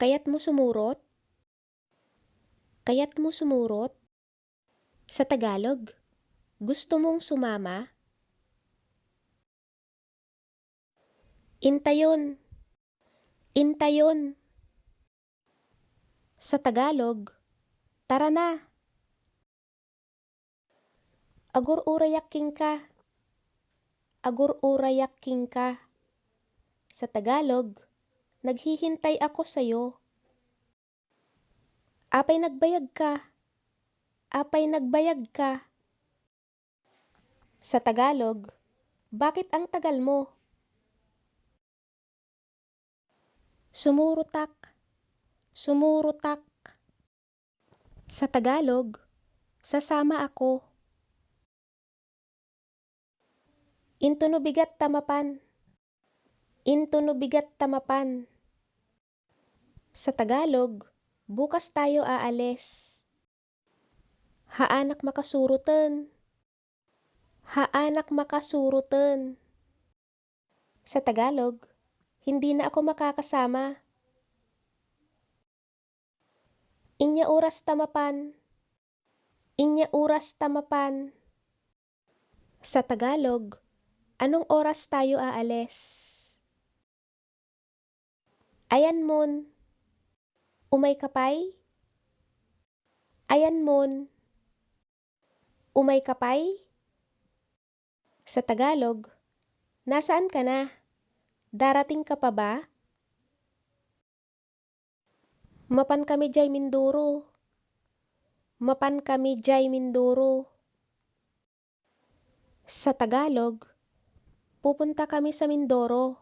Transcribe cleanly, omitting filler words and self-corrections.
Kaya't mo sumurot? Kaya't mo sumurot? Sa Tagalog, gusto mong sumama? Intayon. Intayon. Sa Tagalog, tara na. Agur-urayaking ka. Agur-urayaking ka. Sa Tagalog, naghihintay ako sa'yo. Apay nagbayag ka. Apay nagbayag ka. Sa Tagalog, bakit ang tagal mo? Sumurutak. Sumurutak. Sa Tagalog, sasama ako. Intunubigat tamapan. Intunubigat tamapan. Sa Tagalog, bukas tayo aalis. Haanak makasurutan. Haanak makasurutan. Sa Tagalog, hindi na ako makakasama. Inya oras tamapan. Inya oras tamapan. Sa Tagalog, anong oras tayo aalis? Ayan mon. Umay kapay? Ayan mon. Umay kapay? Sa Tagalog, nasaan ka na? Darating ka pa ba? Mapan kami jay Mindoro. Mapan kami jay Mindoro. Sa Tagalog, pupunta kami sa Mindoro.